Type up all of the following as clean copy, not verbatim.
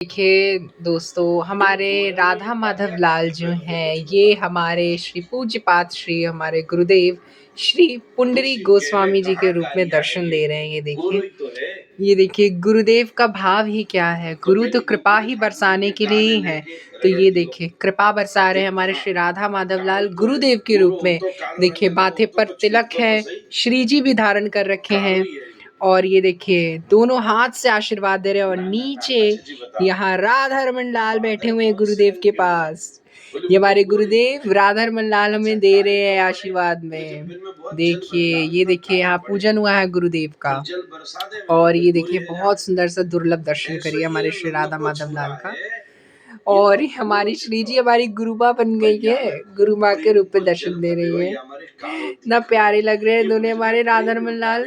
देखिए दोस्तों, हमारे राधा माधव लाल जो हैं, ये हमारे श्री पूज्य पात श्री हमारे गुरुदेव श्री पुंडरी गोस्वामी जी के रूप में दर्शन दे रहे हैं। ये देखिए गुरुदेव का भाव ही क्या है। गुरु तो कृपा ही बरसाने के लिए ही है। तो ये देखिए कृपा बरसा रहे हैं हमारे श्री राधा माधव लाल गुरुदेव के रूप में। देखिए माथे पर तिलक है, श्री जी भी धारण कर रखे हैं और ये देखिए दोनों हाथ से आशीर्वाद दे रहे हैं और नीचे यहाँ राधा रमन लाल बैठे हुए हैं गुरुदेव के पास। ये हमारे गुरुदेव राधा रमन लाल हमें दे रहे हैं आशीर्वाद में। देखिए ये देखिए यहाँ पूजन हुआ है गुरुदेव का और ये देखिए बहुत सुंदर सा दुर्लभ दर्शन करिए हमारे श्री राधा माधव लाल का। और हमारी श्री जी हमारी गुरु माँ बन गई है, गुरु माँ के रूप में दर्शन दे रही है। इतना प्यारे लग रहे हैं दोनों हमारे राधा रमन लाल,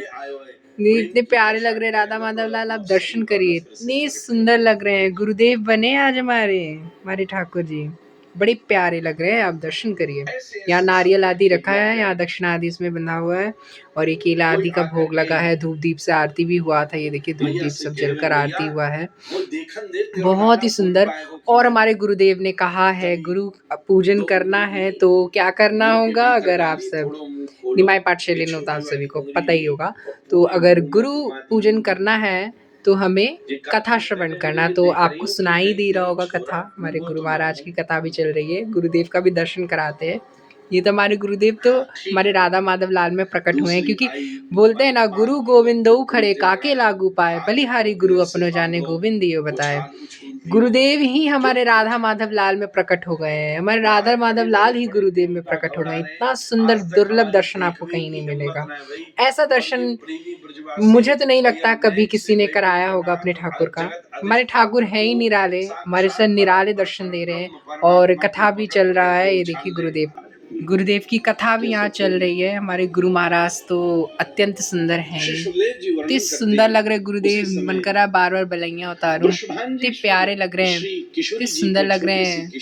इतने प्यारे लग रहे हैं राधा माधव लाल। आप दर्शन करिए, इतने सुंदर लग रहे हैं। गुरुदेव बने आज हमारे ठाकुर जी, बड़े प्यारे लग रहे हैं। आप दर्शन करिए। यहाँ नारियल आदि रखा है, यहाँ दक्षिणा आदि इसमें बंधा हुआ है और ये केला आदि का भोग लगा है। धूप दीप से आरती भी हुआ था। ये देखिए धूप दीप सब जलकर आरती हुआ है, बहुत ही सुंदर। और हमारे गुरुदेव ने कहा है गुरु पूजन करना है तो क्या करना होगा। अगर आप सब निमाय पाठशाली में, आप सभी को पता ही होगा, तो अगर गुरु पूजन करना है तो हमें कथा श्रवण करना। तो आपको सुनाई दे रहा होगा कथा, हमारे गुरु महाराज की कथा भी चल रही है। गुरुदेव का भी दर्शन कराते हैं। ये तो हमारे गुरुदेव तो हमारे राधा माधव लाल में प्रकट हुए हैं, क्योंकि बोलते हैं ना, गुरु गोविंदो खड़े काके लागू पाए, बलिहारी गुरु अपनो जाने गोविंद दियो बताए। गुरुदेव ही हमारे राधा माधव लाल में प्रकट हो गए हैं। हमारे राधा माधव लाल ही गुरुदेव में प्रकट हो गए। इतना सुंदर दुर्लभ दर्शन आपको कहीं नहीं मिलेगा। ऐसा दर्शन मुझे तो नहीं लगता कभी किसी ने कराया होगा अपने ठाकुर का। हमारे ठाकुर है ही निराले, हमारे सर निराले दर्शन दे रहे हैं और कथा भी चल रहा है। ये देखिए गुरुदेव की कथा भी यहाँ चल रही है। हमारे गुरु महाराज तो अत्यंत सुंदर हैं। इतने सुंदर लग रहे गुरुदेव, मन कर रहा बार बार बलैया उतारूं। इतने प्यारे लग रहे हैं, इतने सुंदर लग रहे हैं।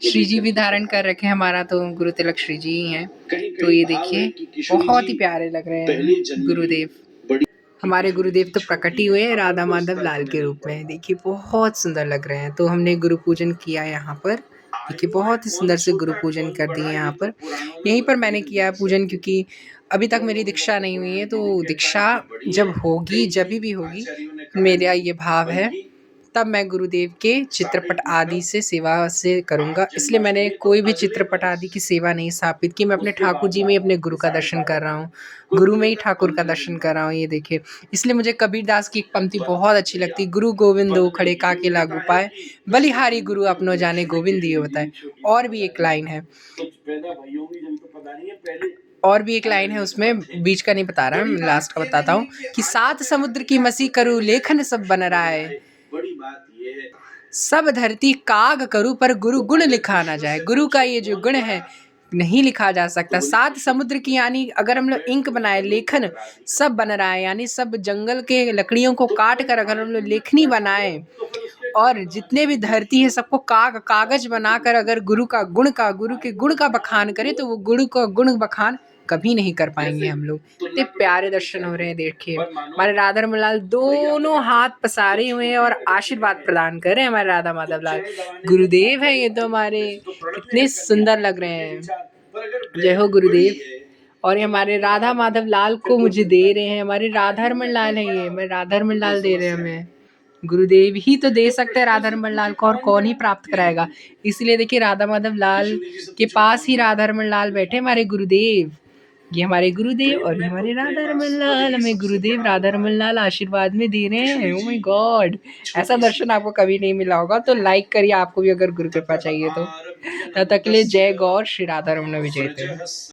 श्री जी भी धारण कर रखे हैं, हमारा तो गुरु तिलक श्री जी ही हैं। तो ये देखिए बहुत ही प्यारे लग रहे हैं गुरुदेव। हमारे गुरुदेव तो प्रकट ही हुए हैं राधा माधव लाल के रूप में। देखिए बहुत सुंदर लग रहे हैं। तो हमने गुरु पूजन किया यहाँ पर। देखिए बहुत ही सुंदर से गुरु पूजन कर दिए यहाँ पर। यहीं पर मैंने किया पूजन, क्योंकि अभी तक मेरी दीक्षा नहीं हुई है। तो दीक्षा जब होगी, जब भी होगी, मेरा ये भाव है तब मैं गुरुदेव के चित्रपट आदि से सेवा से करूँगा। इसलिए मैंने कोई भी चित्रपट आदि की सेवा नहीं स्थापित की। मैं अपने ठाकुर जी में अपने गुरु का दर्शन कर रहा हूँ, गुरु में ही ठाकुर का दर्शन कर रहा हूँ। ये देखिए, इसलिए मुझे कबीरदास की एक पंक्ति बहुत अच्छी लगती है, गुरु गोविंदो खड़े काके लागू पाए, बलिहारी गुरु अपनो जाने गोविंद दियो बताए। और भी एक लाइन है, उसमें बीच का नहीं बता रहा, मैं लास्ट का बताता हूँ कि सात समुद्र की मसी करूँ लेखन सब बन रहा है, सब धरती काग करूँ पर गुरु गुण लिखा ना जाए। गुरु का ये जो गुण है नहीं लिखा जा सकता। सात समुद्र की, यानी अगर हम लोग इंक बनाए, लेखन सब बन रहा है, यानी सब जंगल के लकड़ियों को काट कर अगर हम लोग लेखनी बनाए और जितने भी धरती है सबको कागज बनाकर अगर गुरु के गुण का बखान करे, तो वो गुरु का गुण बखान कभी नहीं कर पाएंगे हम लोग। इतने प्यारे दर्शन हो रहे हैं। देखिए हमारे राधा रमन लाल दोनों हाथ पसारे हुए हैं और आशीर्वाद प्रदान कर रहे हैं हमारे राधा माधव लाल। गुरुदेव है ये तो हमारे, कितने सुंदर लग रहे हैं। जय हो गुरुदेव। और ये हमारे राधा माधव लाल को मुझे दे रहे हैं, हमारे राधा रमन लाल है ये, हमारे राधा रमन लाल दे रहे हैं हमें। गुरुदेव ही तो दे सकते हैं राधा रमन लाल को, और कौन ही प्राप्त कराएगा। इसलिए देखिए राधा माधव लाल के पास ही राधा रमन लाल बैठे हमारे गुरुदेव। ये हमारे गुरुदेव और ये हमारे राधा रमन लाल, हमें गुरुदेव राधा रमन लाल आशीर्वाद में दे रहे हैं। ओह माय गॉड, ऐसा दर्शन आपको कभी नहीं मिला होगा। तो लाइक करिए आपको भी अगर गुरु कृपा चाहिए तो। तब तक के लिए जय गौर, श्री राधा रमन विजयते।